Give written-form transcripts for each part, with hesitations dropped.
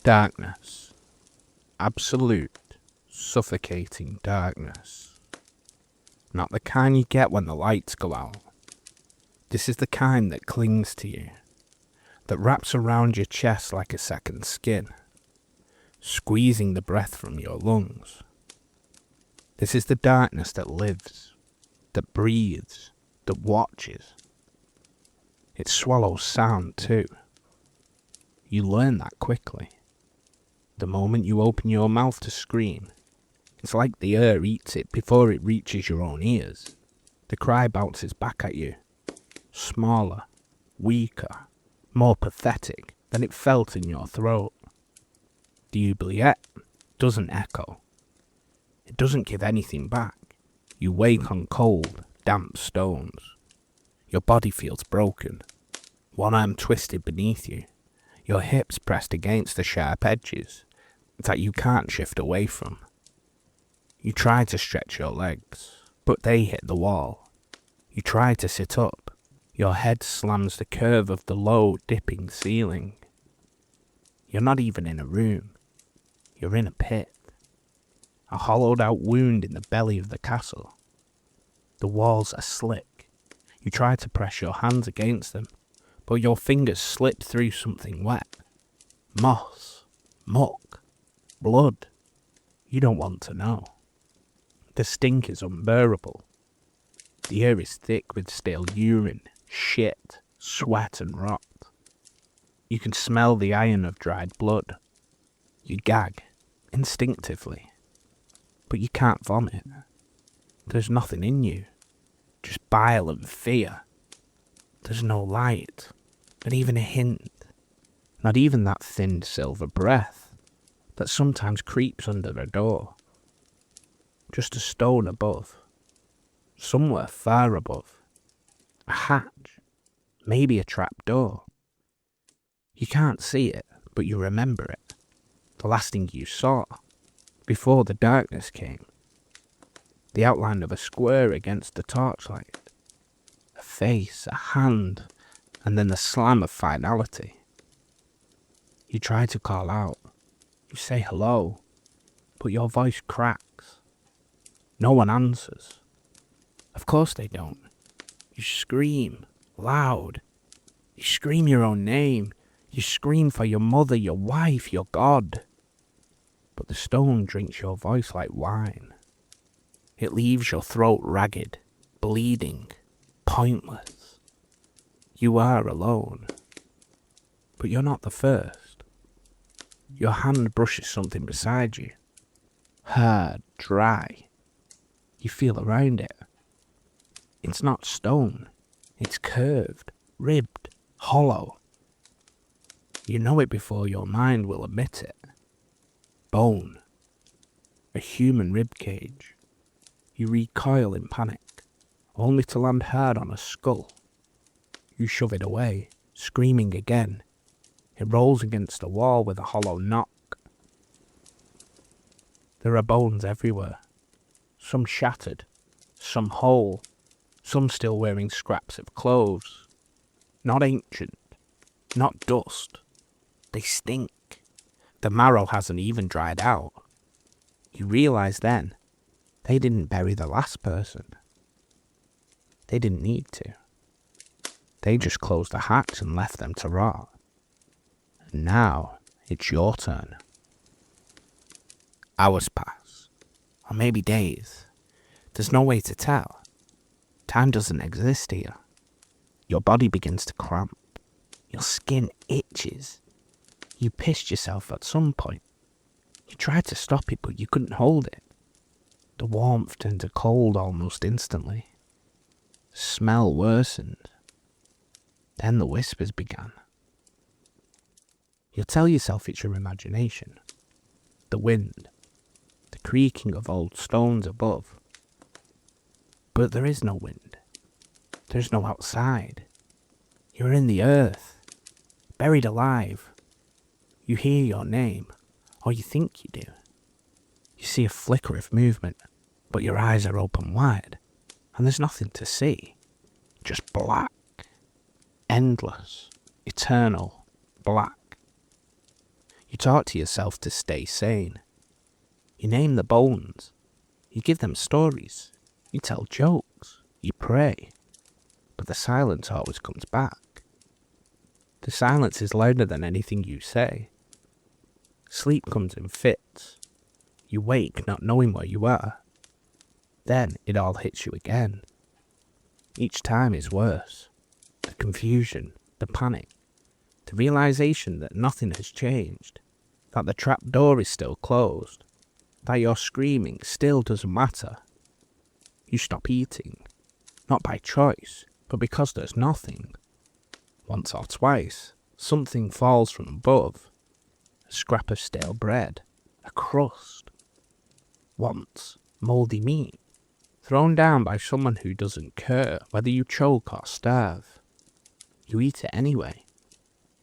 Darkness. Absolute, suffocating darkness. Not the kind you get when the lights go out. This is the kind that clings to you, that wraps around your chest like a second skin, squeezing the breath from your lungs. This is the darkness that lives, that breathes, that watches. It swallows sound too. You learn that quickly. The moment you open your mouth to scream, it's like the air eats it before it reaches your own ears. The cry bounces back at you, smaller, weaker, more pathetic than it felt in your throat. The oubliette doesn't echo. It doesn't give anything back. You wake on cold, damp stones. Your body feels broken, one arm twisted beneath you, your hips pressed against the sharp edges that you can't shift away from. You try to stretch your legs, but they hit the wall. You try to sit up. Your head slams the curve of the low, dipping ceiling. You're not even in a room. You're in a pit. A hollowed-out wound in the belly of the castle. The walls are slick. You try to press your hands against them, but your fingers slip through something wet. Moss, muck, blood. You don't want to know. The stink is unbearable. The air is thick with stale urine, shit, sweat and rot. You can smell the iron of dried blood. You gag, instinctively. But you can't vomit. There's nothing in you. Just bile and fear. There's no light, not even a hint. Not even that thin silver breath that sometimes creeps under a door. Just a stone above. Somewhere far above. A hatch. Maybe a trapdoor. You can't see it, but you remember it. The last thing you saw, before the darkness came. The outline of a square against the torchlight. A face, a hand, and then the slam of finality. You try to call out. You say hello, but your voice cracks. No one answers. Of course they don't. You scream, loud. You scream your own name. You scream for your mother, your wife, your God. But the stone drinks your voice like wine. It leaves your throat ragged, bleeding, pointless. You are alone. But you're not the first. Your hand brushes something beside you. Hard, dry. You feel around it. It's not stone. It's curved, ribbed, hollow. You know it before your mind will admit it. Bone. A human rib cage. You recoil in panic, only to land hard on a skull. You shove it away, screaming again. It rolls against the wall with a hollow knock. There are bones everywhere. Some shattered, some whole, some still wearing scraps of clothes. Not ancient, not dust. They stink. The marrow hasn't even dried out. You realise then, they didn't bury the last person. They didn't need to. They just closed the hatch and left them to rot. And now, it's your turn. Hours pass, or maybe days. There's no way to tell. Time doesn't exist here. Your body begins to cramp. Your skin itches. You pissed yourself at some point. You tried to stop it, but you couldn't hold it. The warmth turned to cold almost instantly. The smell worsened. Then the whispers began. You'll tell yourself it's your imagination. The wind. The creaking of old stones above. But there is no wind. There's no outside. You're in the earth. Buried alive. You hear your name. Or you think you do. You see a flicker of movement, but your eyes are open wide, and there's nothing to see. Just black. Endless. Eternal. Black. You talk to yourself to stay sane. You name the bones. You give them stories. You tell jokes. You pray. But the silence always comes back. The silence is louder than anything you say. Sleep comes in fits. You wake not knowing where you are. Then it all hits you again. Each time is worse. The confusion, the panic, the realization that nothing has changed, that the trapdoor is still closed, that your screaming still doesn't matter. You stop eating, not by choice, but because there's nothing. Once or twice, something falls from above. A scrap of stale bread, a crust. Once, mouldy meat, thrown down by someone who doesn't care whether you choke or starve. You eat it anyway.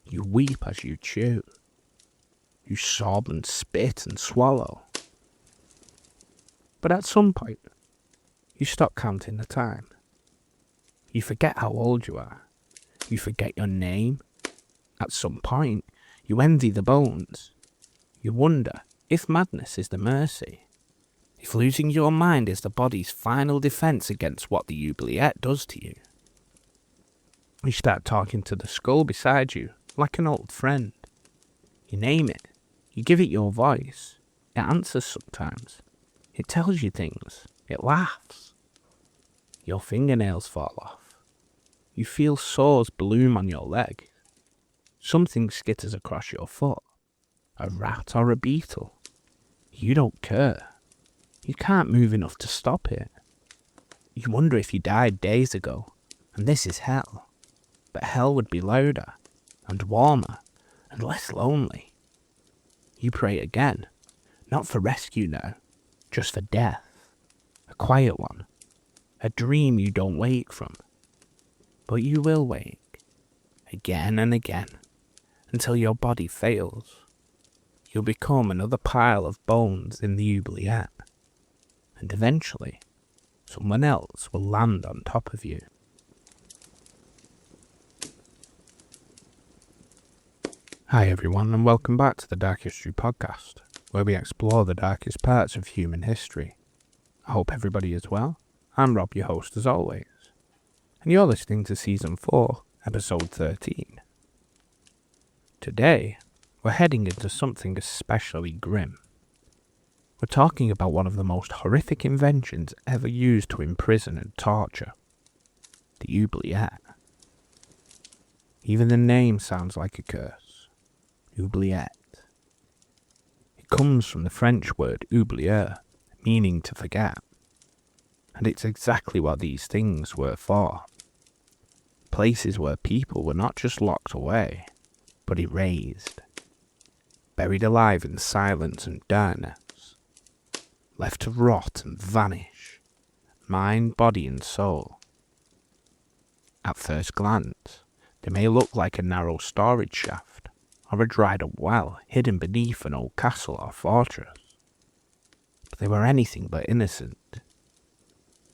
You weep as you chew. You sob and spit and swallow. But at some point, you stop counting the time. You forget how old you are. You forget your name. At some point, you envy the bones. You wonder if madness is the mercy. If losing your mind is the body's final defense against what the oubliette does to you. You start talking to the skull beside you like an old friend. You name it. You give it your voice. It answers sometimes. It tells you things. It laughs. Your fingernails fall off. You feel sores bloom on your leg. Something skitters across your foot. A rat or a beetle. You don't care. You can't move enough to stop it. You wonder if you died days ago, and this is hell. But hell would be louder, and warmer, and less lonely. You pray again, not for rescue now, just for death. A quiet one, a dream you don't wake from. But you will wake, again and again, until your body fails. You'll become another pile of bones in the oubliette. And eventually, someone else will land on top of you. Hi everyone, and welcome back to the Dark History Podcast, where we explore the darkest parts of human history. I hope everybody is well. I'm Rob, your host as always, and you're listening to Season 4, Episode 13. Today, we're heading into something especially grim. We're talking about one of the most horrific inventions ever used to imprison and torture. The oubliette. Even the name sounds like a curse. Oubliette. It comes from the French word oublier, meaning to forget. And it's exactly what these things were for. Places where people were not just locked away, but erased. Buried alive in silence and darkness. Left to rot and vanish, mind, body and soul. At first glance, they may look like a narrow storage shaft, or a dried up well hidden beneath an old castle or fortress. But they were anything but innocent.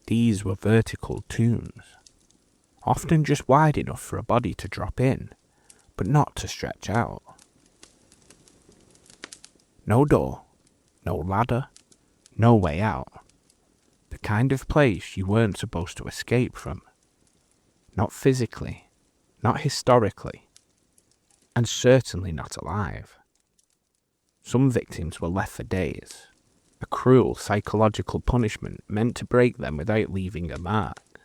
These were vertical tombs, often just wide enough for a body to drop in, but not to stretch out. No door, no ladder, no way out. The kind of place you weren't supposed to escape from. Not physically, not historically, and certainly not alive. Some victims were left for days, a cruel psychological punishment meant to break them without leaving a mark.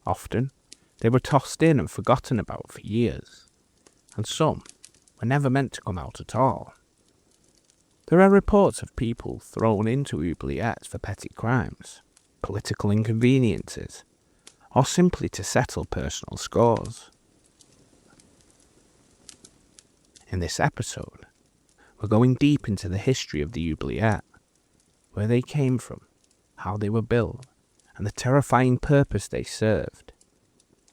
Often, they were tossed in and forgotten about for years, and some were never meant to come out at all. There are reports of people thrown into oubliettes for petty crimes, political inconveniences, or simply to settle personal scores. In this episode, we're going deep into the history of the oubliette, where they came from, how they were built, and the terrifying purpose they served.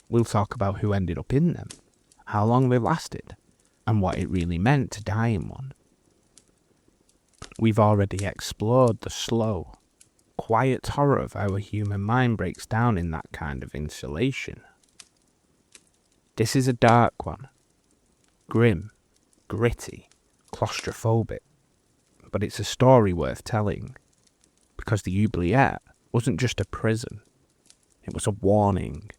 We'll talk about who ended up in them, how long they lasted, and what it really meant to die in one. We've already explored the slow, quiet horror of how a human mind breaks down in that kind of insulation. This is a dark one. Grim, gritty, claustrophobic, but it's a story worth telling, because the oubliette wasn't just a prison. It was a warning,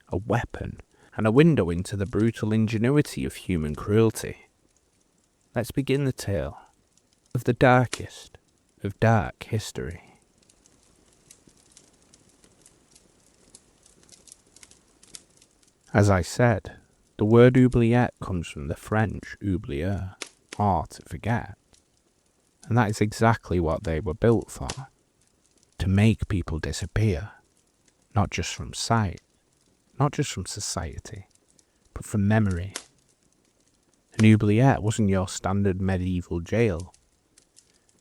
a weapon, and a window into the brutal ingenuity of human cruelty. Let's begin the tale of the darkest of dark history. As I said, the word oubliette comes from the French oublier, or to forget, and that is exactly what they were built for, to make people disappear, not just from sight, not just from society, but from memory. An oubliette wasn't your standard medieval jail.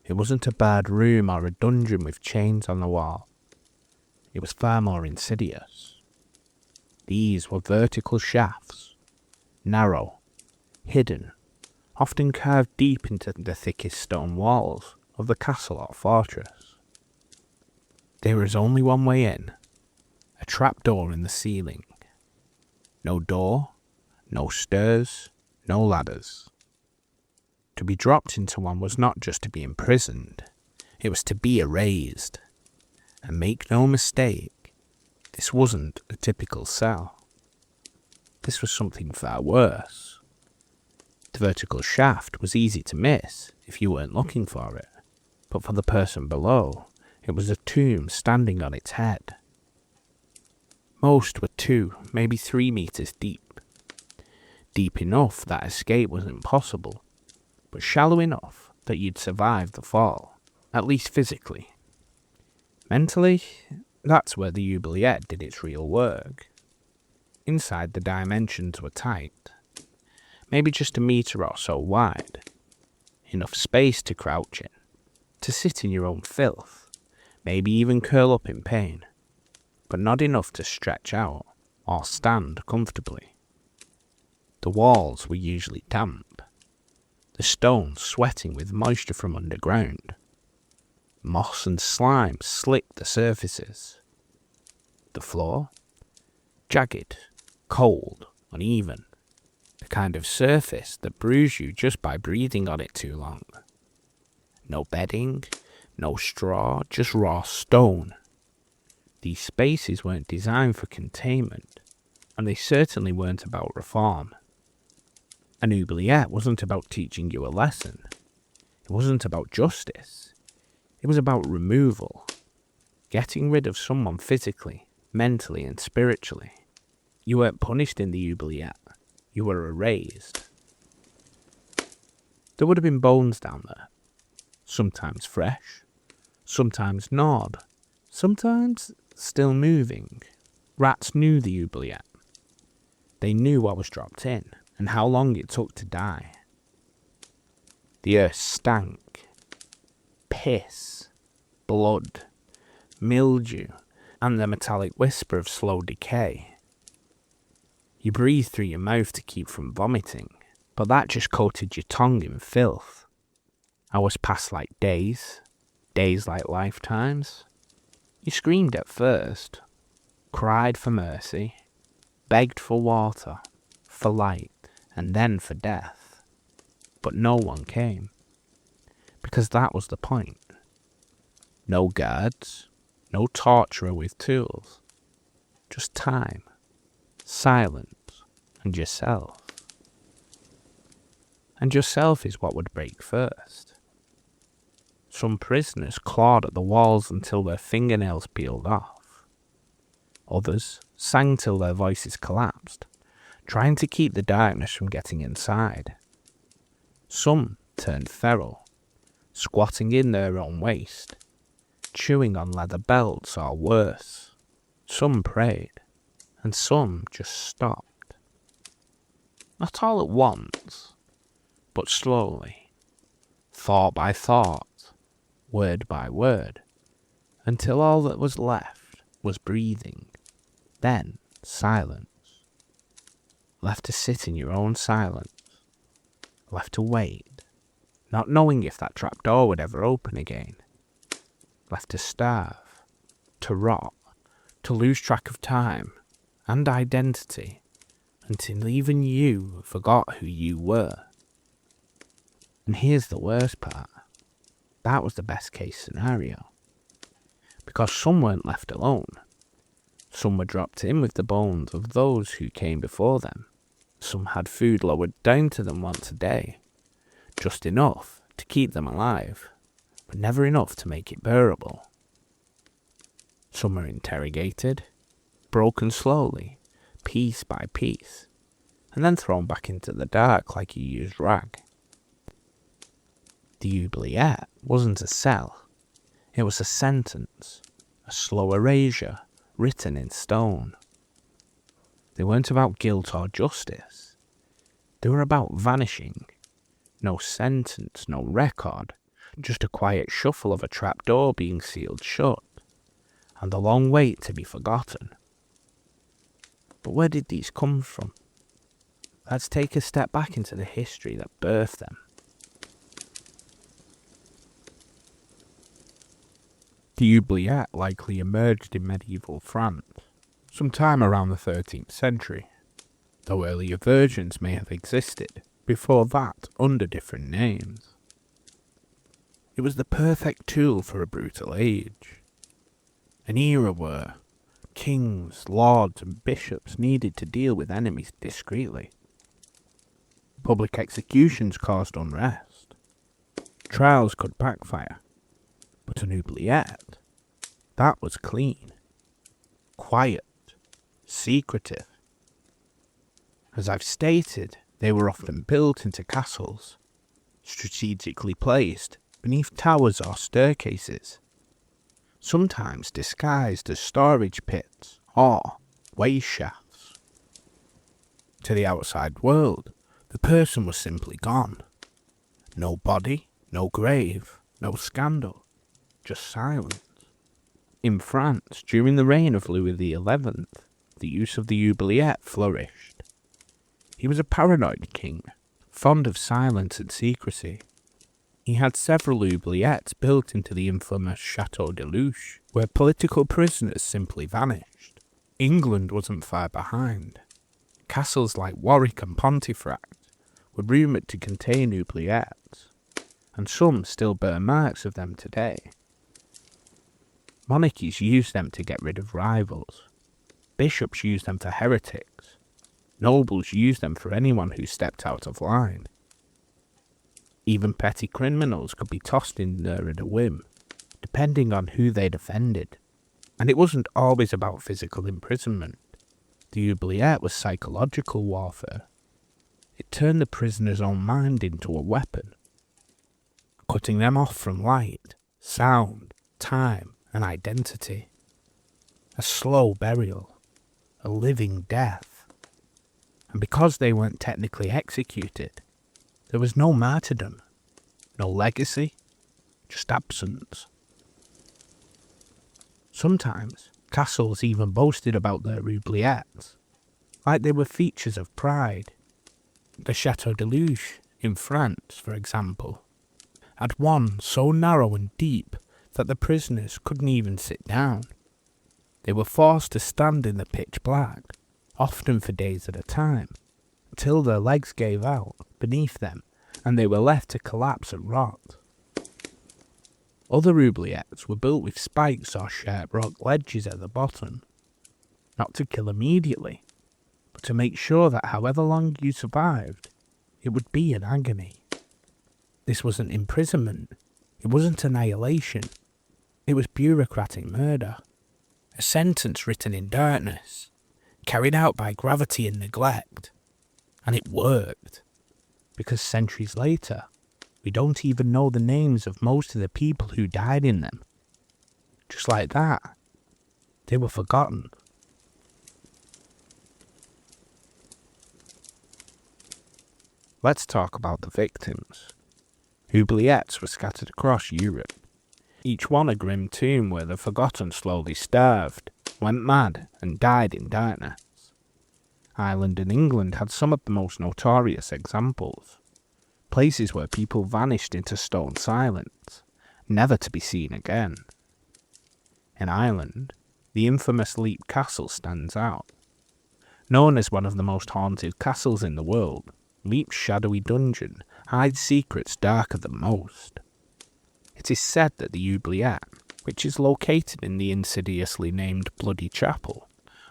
It wasn't a bad room or a dungeon with chains on the wall. It was far more insidious. These were vertical shafts, narrow, hidden, often carved deep into the thickest stone walls of the castle or fortress. There is only one way in, a trapdoor in the ceiling. No door, no stairs, no ladders. To be dropped into one was not just to be imprisoned, it was to be erased. And make no mistake, this wasn't a typical cell. This was something far worse. The vertical shaft was easy to miss if you weren't looking for it, but for the person below, it was a tomb standing on its head. Most were 2, maybe 3 meters deep. Deep enough that escape was impossible, but shallow enough that you'd survive the fall, at least physically. Mentally, that's where the oubliette did its real work. Inside, the dimensions were tight, maybe just a meter or so wide. Enough space to crouch in, to sit in your own filth, maybe even curl up in pain, but not enough to stretch out or stand comfortably. The walls were usually damp, the stones sweating with moisture from underground. Moss and slime slicked the surfaces. The floor? Jagged, cold, uneven. The kind of surface that brews you just by breathing on it too long. No bedding, no straw, just raw stone. These spaces weren't designed for containment, and they certainly weren't about reform. An oubliette wasn't about teaching you a lesson. It wasn't about justice. It was about removal, getting rid of someone physically, mentally and spiritually. You weren't punished in the oubliette, you were erased. There would have been bones down there, sometimes fresh, sometimes gnawed, sometimes still moving. Rats knew the oubliette. They knew what was dropped in and how long it took to die. The earth stank. Piss, blood, mildew, and the metallic whisper of slow decay. You breathed through your mouth to keep from vomiting, but that just coated your tongue in filth. Hours passed like days, days like lifetimes. You screamed at first, cried for mercy, begged for water, for light, and then for death. But no one came. Because that was the point. No guards, no torturer with tools. Just time, silence, and yourself. And yourself is what would break first. Some prisoners clawed at the walls until their fingernails peeled off. Others sang till their voices collapsed, trying to keep the darkness from getting inside. Some turned feral, squatting in their own waste, chewing on leather belts or worse. Some prayed, and some just stopped. Not all at once, but slowly, thought by thought, word by word, until all that was left was breathing, then silence. Left to sit in your own silence, left to wait, not knowing if that trapdoor would ever open again. Left to starve, to rot, to lose track of time and identity, until even you forgot who you were. And here's the worst part. That was the best case scenario. Because some weren't left alone. Some were dropped in with the bones of those who came before them. Some had food lowered down to them once a day. Just enough to keep them alive, but never enough to make it bearable. Some were interrogated, broken slowly, piece by piece, and then thrown back into the dark like a used rag. The oubliette wasn't a cell, it was a sentence, a slow erasure written in stone. They weren't about guilt or justice, they were about vanishing. No sentence, no record, just a quiet shuffle of a trapdoor being sealed shut, and a long wait to be forgotten. But where did these come from? Let's take a step back into the history that birthed them. The oubliette likely emerged in medieval France, sometime around the 13th century, though earlier versions may have existed before that under different names. It was the perfect tool for a brutal age, an era where kings, lords and bishops needed to deal with enemies discreetly. Public executions caused unrest. Trials could backfire, but an oubliette, that was clean, quiet, secretive. As I've stated, they were often built into castles, strategically placed beneath towers or staircases, sometimes disguised as storage pits or waste shafts. To the outside world, the person was simply gone. No body, no grave, no scandal, just silence. In France, during the reign of Louis XI, the use of the oubliette flourished. He was a paranoid king, fond of silence and secrecy. He had several oubliettes built into the infamous Château de Luche, where political prisoners simply vanished. England wasn't far behind. Castles like Warwick and Pontefract were rumoured to contain oubliettes, and some still bear marks of them today. Monarchies used them to get rid of rivals. Bishops used them for heretics. Nobles used them for anyone who stepped out of line. Even petty criminals could be tossed in there at a whim, depending on who they'd offended. And it wasn't always about physical imprisonment. The oubliette was psychological warfare. It turned the prisoner's own mind into a weapon, cutting them off from light, sound, time, and identity. A slow burial, a living death. And because they weren't technically executed, there was no martyrdom, no legacy, just absence. Sometimes, castles even boasted about their oubliettes, like they were features of pride. The Château de Luche, in France, for example, had one so narrow and deep that the prisoners couldn't even sit down. They were forced to stand in the pitch black, often for days at a time, until their legs gave out beneath them and they were left to collapse and rot. Other oubliettes were built with spikes or sharp rock ledges at the bottom, not to kill immediately, but to make sure that however long you survived, it would be an agony. This wasn't imprisonment, it wasn't annihilation, it was bureaucratic murder, a sentence written in darkness, carried out by gravity and neglect. And it worked, because centuries later, we don't even know the names of most of the people who died in them. Just like that, they were forgotten. Let's talk about the victims. Oubliettes were scattered across Europe, each one a grim tomb where the forgotten slowly starved, went mad, and died in darkness. Ireland and England had some of the most notorious examples. Places where people vanished into stone silence, never to be seen again. In Ireland, the infamous Leap Castle stands out. Known as one of the most haunted castles in the world, Leap's shadowy dungeon hides secrets darker than most. It is said that the Oubliette, which is located in the insidiously named Bloody Chapel,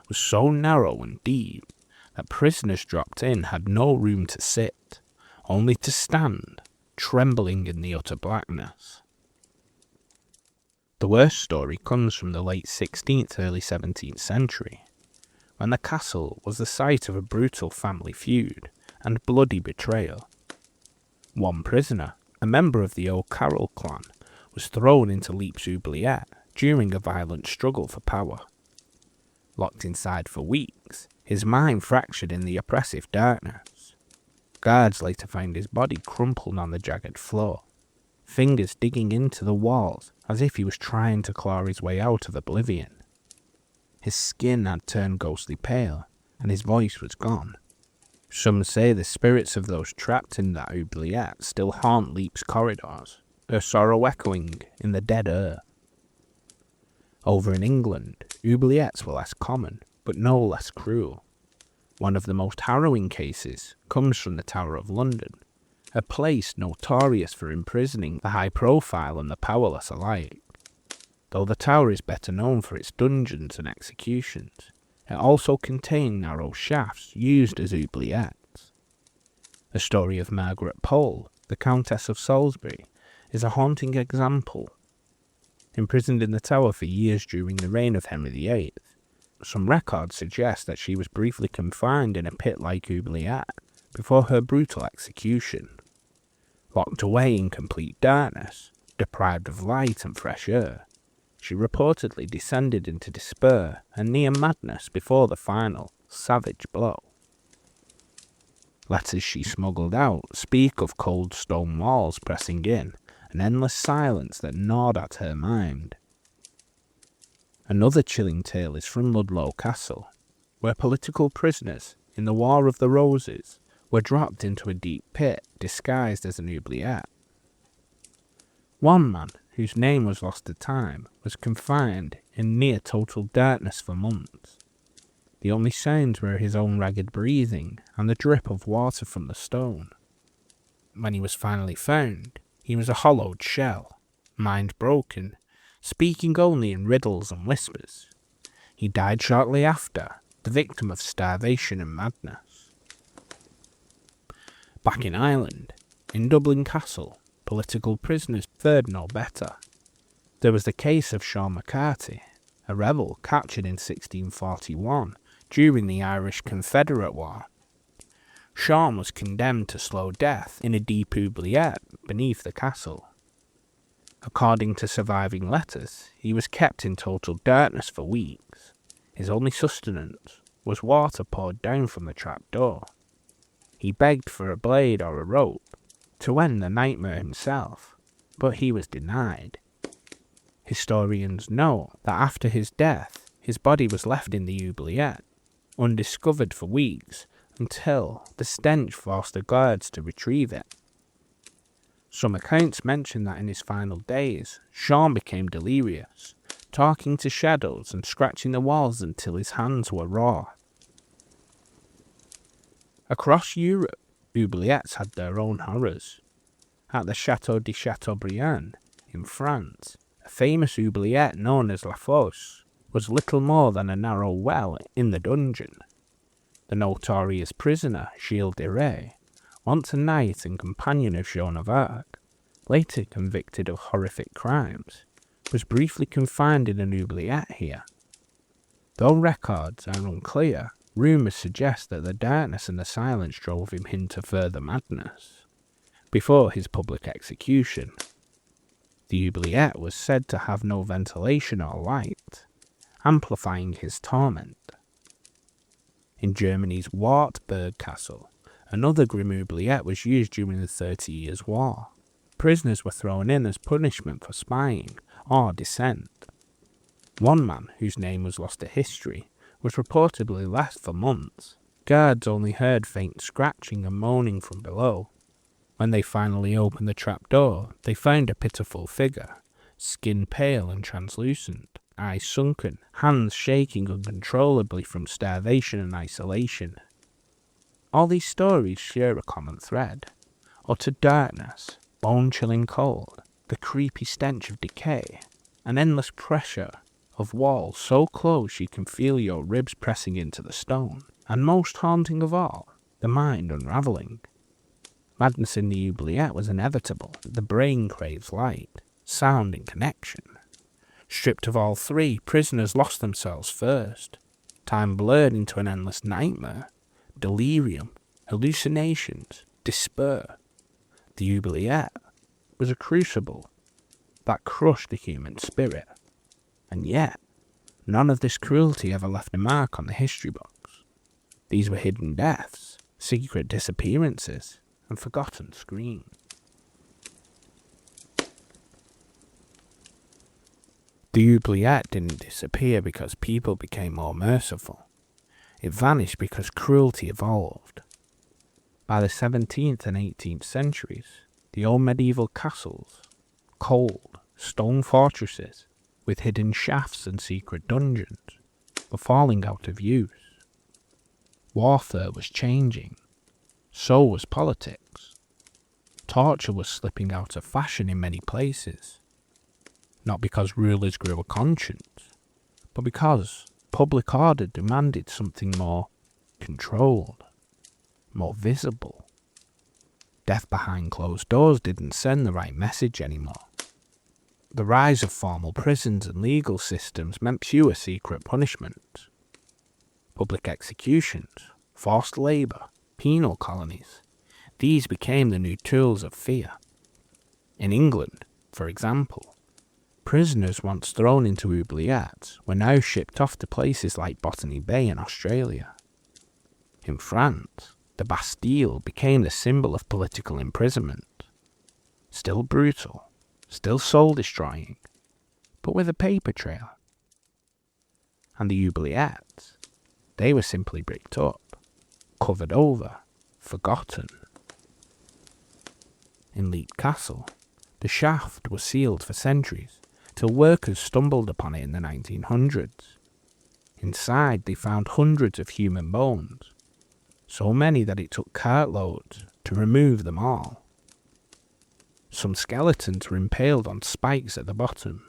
was so narrow and deep that prisoners dropped in had no room to sit, only to stand, trembling in the utter blackness. The worst story comes from the late 16th, early 17th century, when the castle was the site of a brutal family feud and bloody betrayal. One prisoner, a member of the O'Carroll clan, was thrown into Leap's Oubliette during a violent struggle for power. Locked inside for weeks, his mind fractured in the oppressive darkness. Guards later found his body crumpled on the jagged floor, fingers digging into the walls as if he was trying to claw his way out of oblivion. His skin had turned ghostly pale, and his voice was gone. Some say the spirits of those trapped in that oubliette still haunt Leap's corridors, their sorrow echoing in the dead earth. Over in England, oubliettes were less common, but no less cruel. One of the most harrowing cases comes from the Tower of London, a place notorious for imprisoning the high profile and the powerless alike. Though the tower is better known for its dungeons and executions, it also contained narrow shafts used as oubliettes. The story of Margaret Pole, the Countess of Salisbury, is a haunting example. Imprisoned in the tower for years during the reign of Henry VIII, some records suggest that she was briefly confined in a pit-like oubliette before her brutal execution. Locked away in complete darkness, deprived of light and fresh air, she reportedly descended into despair and near madness before the final, savage blow. Letters she smuggled out speak of cold stone walls pressing in, an endless silence that gnawed at her mind. Another chilling tale is from Ludlow Castle, where political prisoners in the War of the Roses were dropped into a deep pit disguised as an oubliette. One man, whose name was lost to time, was confined in near total darkness for months. The only sounds were his own ragged breathing and the drip of water from the stone. When he was finally found, he was a hollowed shell, mind broken, speaking only in riddles and whispers. He died shortly after, the victim of starvation and madness. Back in Ireland, in Dublin Castle, political prisoners fared no better. There was the case of Sean McCarthy, a rebel captured in 1641 during the Irish Confederate War. Sean was condemned to slow death in a deep oubliette beneath the castle. According to surviving letters, he was kept in total darkness for weeks. His only sustenance was water poured down from the trapdoor. He begged for a blade or a rope to end the nightmare himself, but he was denied. Historians know that after his death, his body was left in the oubliette, undiscovered for weeks, until the stench forced the guards to retrieve it. Some accounts mention that in his final days, Sean became delirious, talking to shadows and scratching the walls until his hands were raw. Across Europe, oubliettes had their own horrors. At the Château de Chateaubriand, in France, a famous oubliette known as La Fosse was little more than a narrow well in the dungeon. The notorious prisoner, Gilles de Rais, once a knight and companion of Joan of Arc, later convicted of horrific crimes, was briefly confined in an oubliette here. Though records are unclear, rumours suggest that the darkness and the silence drove him into further madness. Before his public execution, the oubliette was said to have no ventilation or light, amplifying his torment. In Germany's Wartburg Castle, another grim oubliette was used during the 30 Years' War. Prisoners were thrown in as punishment for spying or dissent. One man, whose name was lost to history, was reportedly left for months. Guards only heard faint scratching and moaning from below. When they finally opened the trapdoor, they found a pitiful figure, skin pale and translucent, eyes sunken, hands shaking uncontrollably from starvation and isolation. All these stories share a common thread. Utter darkness, bone-chilling cold, the creepy stench of decay, an endless pressure of walls so close you can feel your ribs pressing into the stone, and most haunting of all, the mind unravelling. Madness in the oubliette was inevitable. The brain craves light, sound and connection. Stripped of all three, prisoners lost themselves first. Time blurred into an endless nightmare. Delirium, hallucinations, despair. The oubliette was a crucible that crushed the human spirit. And yet, none of this cruelty ever left a mark on the history books. These were hidden deaths, secret disappearances, and forgotten screams. The oubliette didn't disappear because people became more merciful. It vanished because cruelty evolved. By the 17th and 18th centuries, the old medieval castles, cold, stone fortresses, with hidden shafts and secret dungeons, were falling out of use. Warfare was changing. So was politics. Torture was slipping out of fashion in many places. Not because rulers grew a conscience, but because public order demanded something more controlled, more visible. Death behind closed doors didn't send the right message anymore. The rise of formal prisons and legal systems meant fewer secret punishments. Public executions, forced labour, penal colonies, these became the new tools of fear. In England, for example, prisoners once thrown into oubliettes were now shipped off to places like Botany Bay in Australia. In France, the Bastille became the symbol of political imprisonment. Still brutal, still soul-destroying, but with a paper trail. And the oubliettes, they were simply bricked up, covered over, forgotten. In Leap Castle, the shaft was sealed for centuries, till workers stumbled upon it in the 1900s. Inside they found hundreds of human bones, so many that it took cartloads to remove them all. Some skeletons were impaled on spikes at the bottom,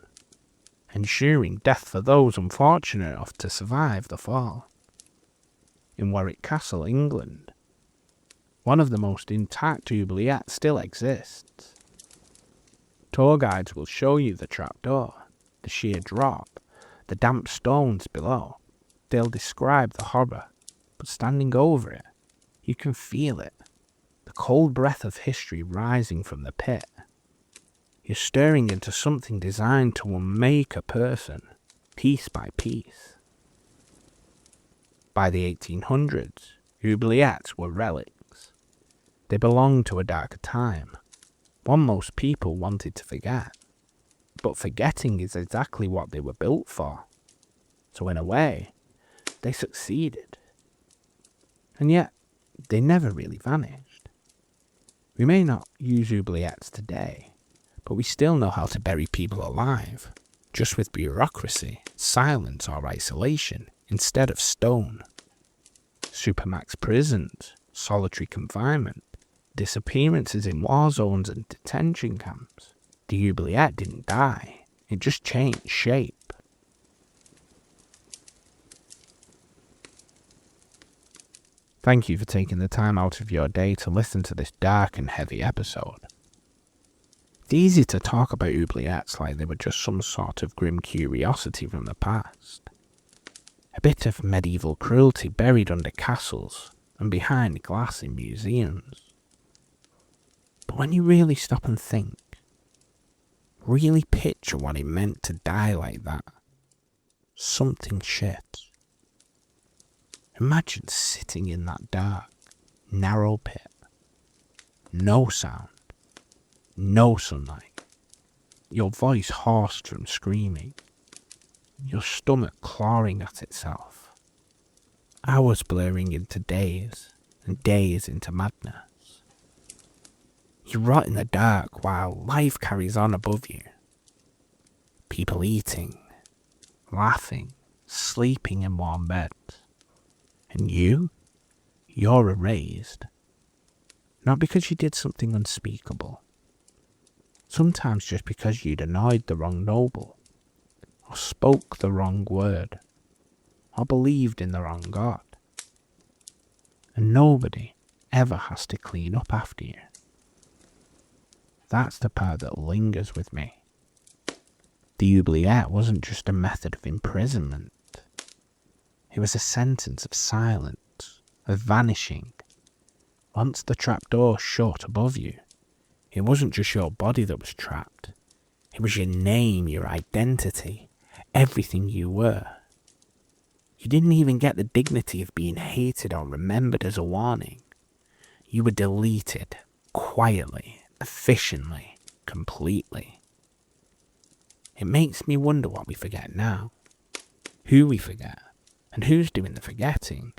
ensuring death for those unfortunate enough to survive the fall. In Warwick Castle, England, one of the most intact oubliettes still exists. Tour guides will show you the trapdoor, the sheer drop, the damp stones below. They'll describe the horror, but standing over it, you can feel it, the cold breath of history rising from the pit. You're staring into something designed to unmake a person, piece by piece. By the 1800s, oubliettes were relics. They belonged to a darker time, one most people wanted to forget. But forgetting is exactly what they were built for. So in a way, they succeeded. And yet, they never really vanished. We may not use oubliettes today, but we still know how to bury people alive, just with bureaucracy, silence or isolation instead of stone. Supermax prisons, solitary confinement, disappearances in war zones and detention camps. The oubliette didn't die, it just changed shape. Thank you for taking the time out of your day to listen to this dark and heavy episode. It's easy to talk about oubliettes like they were just some sort of grim curiosity from the past. A bit of medieval cruelty buried under castles and behind glass in museums. But when you really stop and think, really picture what it meant to die like that, something shifts. Imagine sitting in that dark, narrow pit. No sound, no sunlight, your voice hoarse from screaming, your stomach clawing at itself, hours blurring into days, and days into madness. You rot in the dark while life carries on above you. People eating, laughing, sleeping in warm beds. And you're erased. Not because you did something unspeakable. Sometimes just because you'd annoyed the wrong noble, or spoke the wrong word, or believed in the wrong god. And nobody ever has to clean up after you. That's the part that lingers with me. The oubliette wasn't just a method of imprisonment. It was a sentence of silence, of vanishing. Once the trapdoor shut above you, it wasn't just your body that was trapped. It was your name, your identity, everything you were. You didn't even get the dignity of being hated or remembered as a warning. You were deleted, quietly, efficiently, completely. It makes me wonder what we forget now, who we forget, and who's doing the forgetting.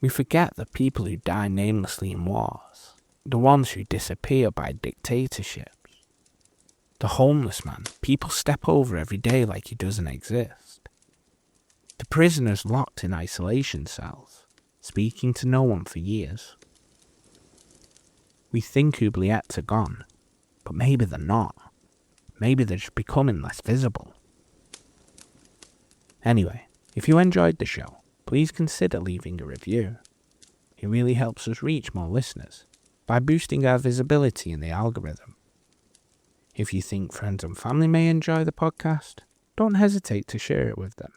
We forget the people who die namelessly in wars, the ones who disappear by dictatorships. The homeless man people step over every day like he doesn't exist. The prisoners locked in isolation cells, speaking to no one for years. We think oubliettes are gone, but maybe they're not. Maybe they're just becoming less visible. Anyway, if you enjoyed the show, please consider leaving a review. It really helps us reach more listeners by boosting our visibility in the algorithm. If you think friends and family may enjoy the podcast, don't hesitate to share it with them.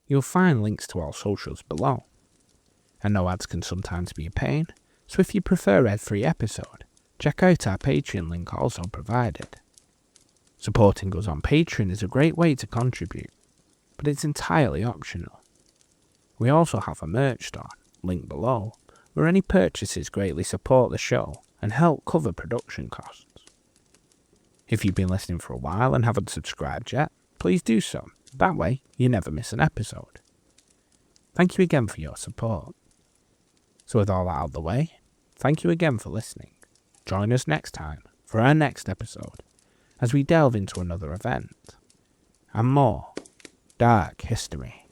You'll find links to all socials below. I know ads can sometimes be a pain, so if you prefer ad-free episode, check out our Patreon link also provided. Supporting us on Patreon is a great way to contribute, but it's entirely optional. We also have a merch store, link below, where any purchases greatly support the show and help cover production costs. If you've been listening for a while and haven't subscribed yet, please do so. That way, you never miss an episode. Thank you again for your support. So with all that out of the way, thank you again for listening. Join us next time for our next episode as we delve into another event and more dark history.